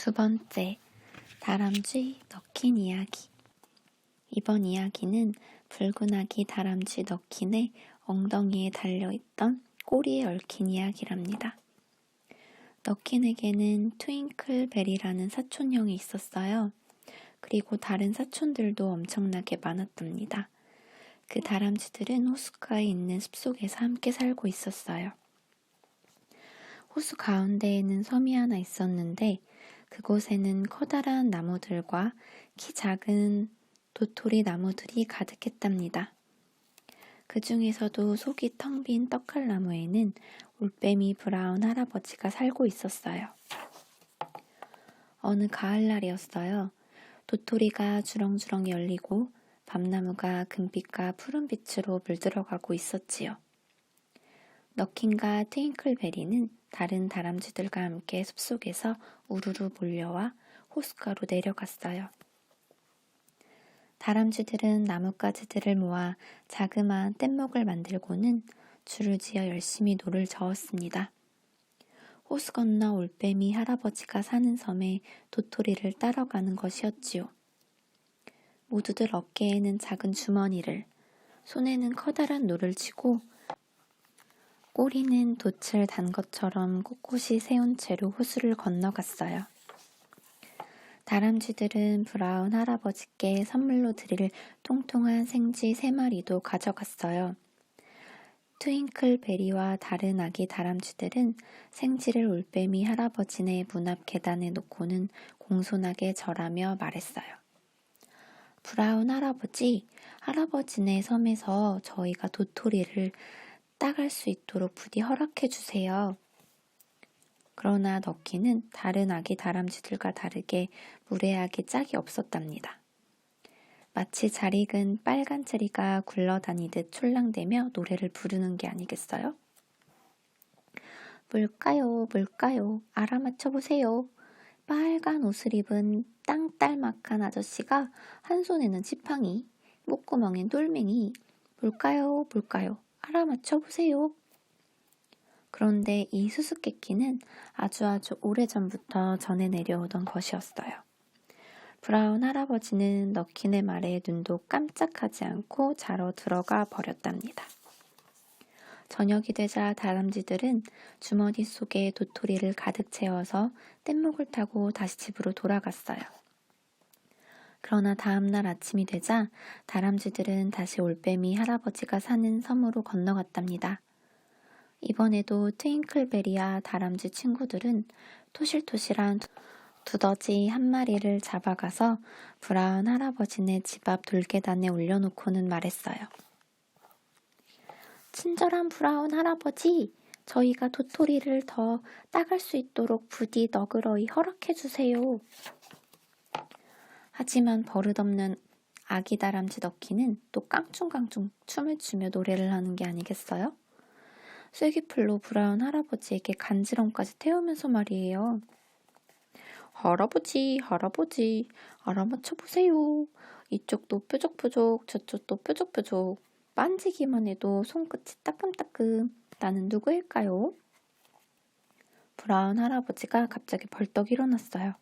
두 번째, 다람쥐 너킨 이야기. 이번 이야기는 붉은 아기 다람쥐 너킨의 엉덩이에 달려있던 꼬리에 얽힌 이야기랍니다. 너킨에게는 트윙클베리라는 사촌형이 있었어요. 그리고 다른 사촌들도 엄청나게 많았답니다. 그 다람쥐들은 호숫가에 있는 숲속에서 함께 살고 있었어요. 호수 가운데에는 섬이 하나 있었는데 그곳에는 커다란 나무들과 키 작은 도토리 나무들이 가득했답니다. 그 중에서도 속이 텅 빈 떡갈나무에는 올빼미 브라운 할아버지가 살고 있었어요. 어느 가을날이었어요. 도토리가 주렁주렁 열리고 밤나무가 금빛과 푸른빛으로 물들어가고 있었지요. 너킨과 트윙클베리는 다른 다람쥐들과 함께 숲속에서 우르르 몰려와 호숫가로 내려갔어요. 다람쥐들은 나뭇가지들을 모아 자그마한 뗏목을 만들고는 줄을 지어 열심히 노를 저었습니다. 호수 건너 올빼미 할아버지가 사는 섬에 도토리를 따러 가는 것이었지요. 모두들 어깨에는 작은 주머니를, 손에는 커다란 노를 쥐고 꼬리는 돛을 단 것처럼 꼿꼿이 세운 채로 호수를 건너갔어요. 다람쥐들은 브라운 할아버지께 선물로 드릴 통통한 생쥐 3마리도 가져갔어요. 트윙클베리와 다른 아기 다람쥐들은 생쥐를 올빼미 할아버지네 문 앞 계단에 놓고는 공손하게 절하며 말했어요. 브라운 할아버지, 할아버지네 섬에서 저희가 도토리를 따갈 수 있도록 부디 허락해 주세요. 그러나 너키는 다른 아기 다람쥐들과 다르게 무례하게 짝이 없었답니다. 마치 잘 익은 빨간 체리가 굴러다니듯 촐랑대며 노래를 부르는 게 아니겠어요? 뭘까요, 뭘까요? 알아맞혀보세요. 빨간 옷을 입은 땅딸막한 아저씨가 한 손에는 지팡이, 목구멍엔 돌멩이. 뭘까요, 뭘까요? 알아맞혀보세요. 그런데 이 수수께끼는 아주 오래전부터 전해 내려오던 것이었어요. 브라운 할아버지는 너킨의 말에 눈도 깜짝하지 않고 자러 들어가 버렸답니다. 저녁이 되자 다람쥐들은 주머니 속에 도토리를 가득 채워서 뗏목을 타고 다시 집으로 돌아갔어요. 그러나 다음날 아침이 되자 다람쥐들은 다시 올빼미 할아버지가 사는 섬으로 건너갔답니다. 이번에도 트윙클베리와 다람쥐 친구들은 토실토실한 두더지 1마리를 잡아가서 브라운 할아버지네 집 앞 돌계단에 올려놓고는 말했어요. 친절한 브라운 할아버지, 저희가 도토리를 더 따갈 수 있도록 부디 너그러이 허락해주세요. 하지만 버릇없는 아기 다람쥐 너키는 또 깡충깡충 춤을 추며 노래를 하는 게 아니겠어요? 쐐기풀로 브라운 할아버지에게 간지럼까지 태우면서 말이에요. 할아버지, 할아버지, 알아맞혀보세요. 이쪽도 뾰족뾰족, 저쪽도 뾰족뾰족. 만지기만 해도 손끝이 따끔따끔. 나는 누구일까요? 브라운 할아버지가 갑자기 벌떡 일어났어요.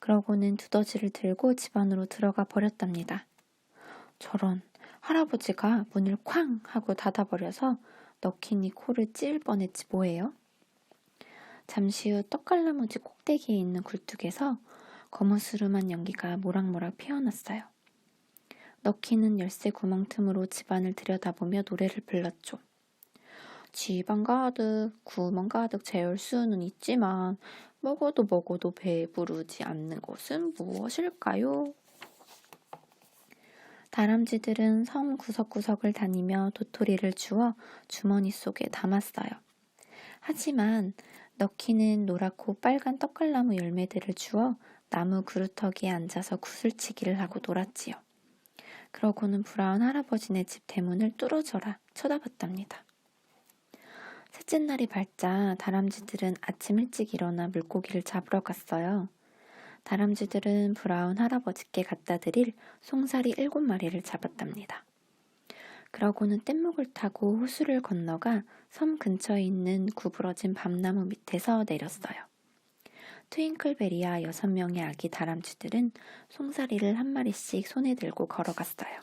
그러고는 두더지를 들고 집 안으로 들어가 버렸답니다. 저런, 할아버지가 문을 쾅 하고 닫아버려서 너킨이 코를 찌를 뻔했지 뭐예요? 잠시 후 떡갈나무지 꼭대기에 있는 굴뚝에서 거무스름한 연기가 모락모락 피어났어요. 너키는 열쇠 구멍 틈으로 집안을 들여다보며 노래를 불렀죠. 집안 가득, 구멍 가득 채울 수는 있지만 먹어도 배부르지 않는 것은 무엇일까요? 다람쥐들은 섬 구석구석을 다니며 도토리를 주워 주머니 속에 담았어요. 하지만 너키는 노랗고 빨간 떡갈나무 열매들을 주워 나무 그루터기에 앉아서 구슬치기를 하고 놀았지요. 그러고는 브라운 할아버지네 집 대문을 뚫어져라 쳐다봤답니다. 셋째 날이 밝자 다람쥐들은 아침 일찍 일어나 물고기를 잡으러 갔어요. 다람쥐들은 브라운 할아버지께 갖다 드릴 송사리 7마리를 잡았답니다. 그러고는 뗏목을 타고 호수를 건너가 섬 근처에 있는 구부러진 밤나무 밑에서 내렸어요. 트윙클베리와 6명의 아기 다람쥐들은 송사리를 한 마리씩 손에 들고 걸어갔어요.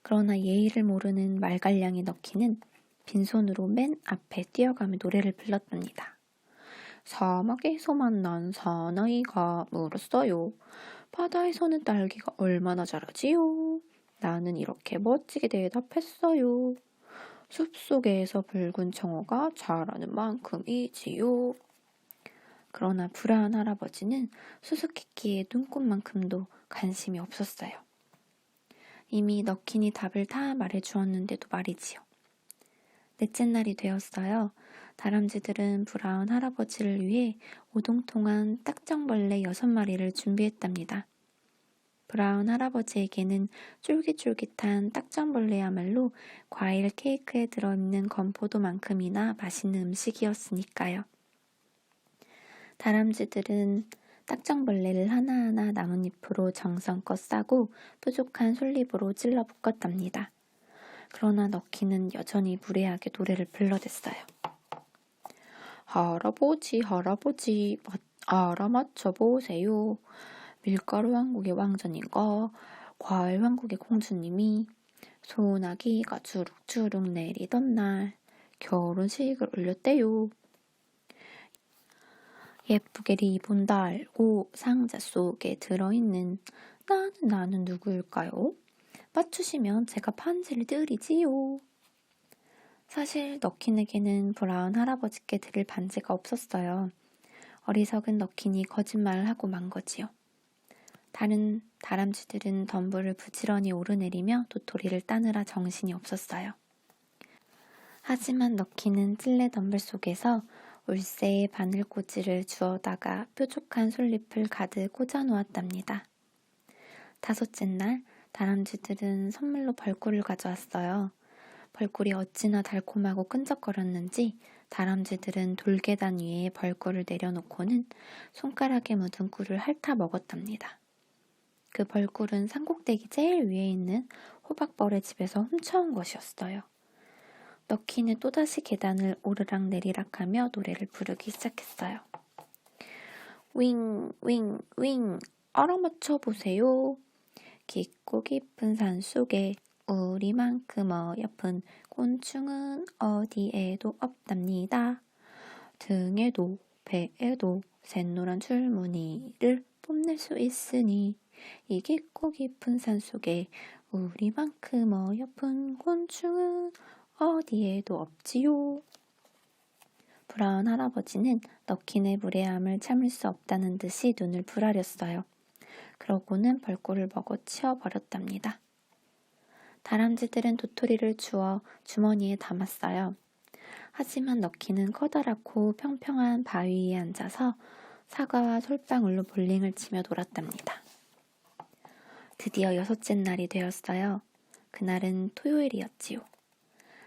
그러나 예의를 모르는 말갈량이 너키는 빈손으로 맨 앞에 뛰어가며 노래를 불렀답니다. 사막에서 만난 사나이가 물었어요. 바다에서는 딸기가 얼마나 자라지요? 나는 이렇게 멋지게 대답했어요. 숲속에서 붉은 청어가 자라는 만큼이지요. 그러나 불안한 할아버지는 수수께끼의 눈꽃만큼도 관심이 없었어요. 이미 너킨이 답을 다 말해주었는데도 말이지요. 넷째 날이 되었어요. 다람쥐들은 브라운 할아버지를 위해 오동통한 딱정벌레 6마리를 준비했답니다. 브라운 할아버지에게는 쫄깃쫄깃한 딱정벌레야말로 과일 케이크에 들어있는 건포도만큼이나 맛있는 음식이었으니까요. 다람쥐들은 딱정벌레를 하나하나 나뭇잎으로 정성껏 싸고 뾰족한 솔잎으로 찔러 볶았답니다. 그러나 너키는 여전히 무례하게 노래를 불러댔어요. 할아버지 할아버지 알아맞혀보세요. 밀가루 왕국의 왕자님과 과일 왕국의 공주님이 소나기가 주룩주룩 내리던 날 결혼식을 올렸대요. 예쁘게 리본 달고 상자 속에 들어있는 나는 누구일까요? 맞추시면 제가 반지를 드리지요. 사실 너킨에게는 브라운 할아버지께 드릴 반지가 없었어요. 어리석은 너킨이 거짓말을 하고 만 거지요. 다른 다람쥐들은 덤불을 부지런히 오르내리며 도토리를 따느라 정신이 없었어요. 하지만 너키는 찔레 덤불 속에서 울새의 바늘꽂이를 주워다가 뾰족한 솔잎을 가득 꽂아 놓았답니다. 5째 날 다람쥐들은 선물로 벌꿀을 가져왔어요. 벌꿀이 어찌나 달콤하고 끈적거렸는지 다람쥐들은 돌계단 위에 벌꿀을 내려놓고는 손가락에 묻은 꿀을 핥아 먹었답니다. 그 벌꿀은 산꼭대기 제일 위에 있는 호박벌의 집에서 훔쳐온 것이었어요. 너키는 또다시 계단을 오르락 내리락하며 노래를 부르기 시작했어요. 윙, 윙, 윙, 알아맞혀 보세요. 깊고 깊은 산속에 우리만큼 어여쁜 곤충은 어디에도 없답니다. 등에도 배에도 샛노란 줄무늬를 뽐낼 수 있으니 이 깊고 깊은 산속에 우리만큼 어여쁜 곤충은 어디에도 없지요. 브라운 할아버지는 너킨의 무례함을 참을 수 없다는 듯이 눈을 부라렸어요. 그러고는 벌꿀을 먹어 치워버렸답니다. 다람쥐들은 도토리를 주워 주머니에 담았어요. 하지만 너키는 커다랗고 평평한 바위 위에 앉아서 사과와 솔방울로 볼링을 치며 놀았답니다. 드디어 6째 날이 되었어요. 그날은 토요일이었지요.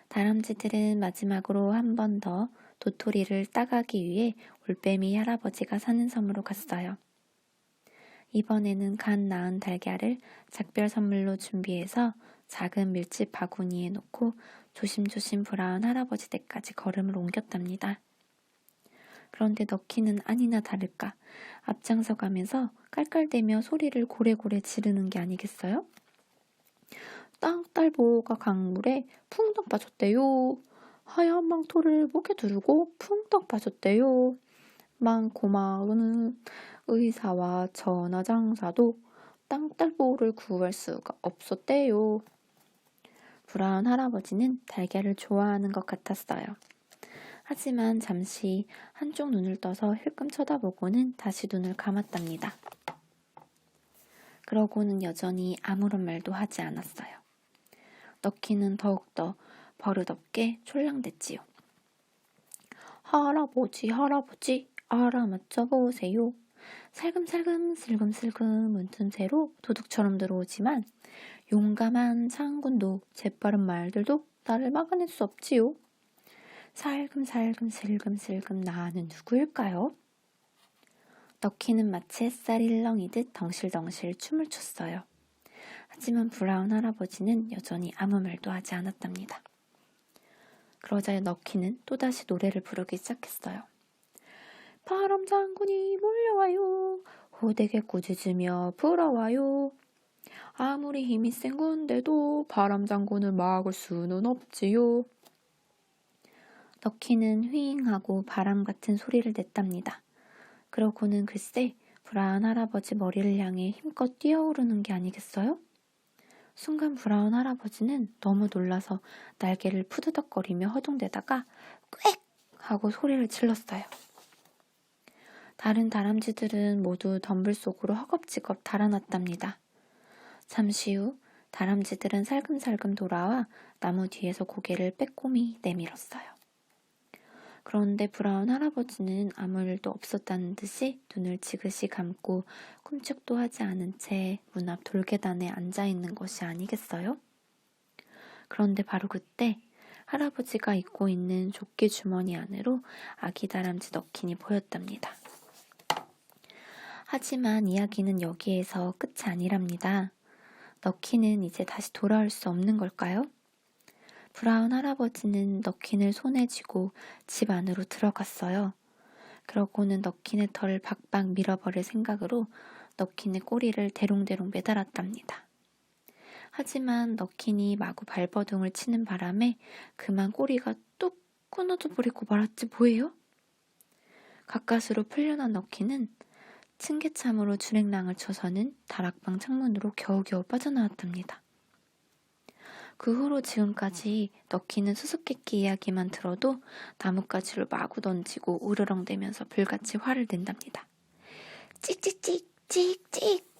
다람쥐들은 마지막으로 한 번 더 도토리를 따가기 위해 올빼미 할아버지가 사는 섬으로 갔어요. 이번에는 갓 낳은 달걀을 작별 선물로 준비해서 작은 밀집 바구니에 놓고 조심조심 브라운 할아버지 댁까지 걸음을 옮겼답니다. 그런데 너키는 아니나 다를까 앞장서 가면서 깔깔대며 소리를 고래고래 지르는 게 아니겠어요? 땅딸보가 강물에 풍덩 빠졌대요. 하얀 망토를 목에 두르고 풍덩 빠졌대요. 고마운 의사와 전하장사도 땅딸보를 구할 수가 없었대요. 브라운 할아버지는 달걀을 좋아하는 것 같았어요. 하지만 잠시 한쪽 눈을 떠서 힐끔 쳐다보고는 다시 눈을 감았답니다. 그러고는 여전히 아무런 말도 하지 않았어요. 너키는 더욱더 버릇없게 촐랑댔지요. 할아버지 할아버지 알아맞혀 보세요. 살금살금 슬금슬금 문틈 새로 도둑처럼 들어오지만 용감한 장군도 재빠른 말들도 나를 막아낼 수 없지요. 살금살금 슬금슬금 나는 누구일까요? 너키는 마치 햇살이 일렁이듯 덩실덩실 춤을 췄어요. 하지만 브라운 할아버지는 여전히 아무 말도 하지 않았답니다. 그러자 너키는 또다시 노래를 부르기 시작했어요. 바람 장군이 몰려와요. 호되게 꾸짖으며 불어와요. 아무리 힘이 센 군데도 바람 장군을 막을 수는 없지요. 럭키는 휘잉하고 바람 같은 소리를 냈답니다. 그러고는 글쎄 브라운 할아버지 머리를 향해 힘껏 뛰어오르는 게 아니겠어요? 순간 브라운 할아버지는 너무 놀라서 날개를 푸드덕거리며 허둥대다가 꽥! 하고 소리를 질렀어요. 다른 다람쥐들은 모두 덤불 속으로 허겁지겁 달아났답니다. 잠시 후 다람쥐들은 살금살금 돌아와 나무 뒤에서 고개를 빼꼼히 내밀었어요. 그런데 브라운 할아버지는 아무 일도 없었다는 듯이 눈을 지그시 감고 꿈쩍도 하지 않은 채 문 앞 돌계단에 앉아 있는 것이 아니겠어요? 그런데 바로 그때 할아버지가 입고 있는 조끼 주머니 안으로 아기 다람쥐 너킨이 보였답니다. 하지만 이야기는 여기에서 끝이 아니랍니다. 너킨은 이제 다시 돌아올 수 없는 걸까요? 브라운 할아버지는 너킨을 손에 쥐고 집 안으로 들어갔어요. 그러고는 너킨의 털을 박박 밀어버릴 생각으로 너킨의 꼬리를 대롱대롱 매달았답니다. 하지만 너킨이 마구 발버둥을 치는 바람에 그만 꼬리가 뚝 끊어져 버리고 말았지 뭐예요? 가까스로 풀려난 너킨은 층계참으로 주랭랑을 쳐서는 다락방 창문으로 겨우겨우 빠져나왔답니다. 그 후로 지금까지 너키는 수수께끼 이야기만 들어도 나뭇가지를 마구 던지고 으르렁대면서 불같이 화를 낸답니다. 찍찍찍 찍찍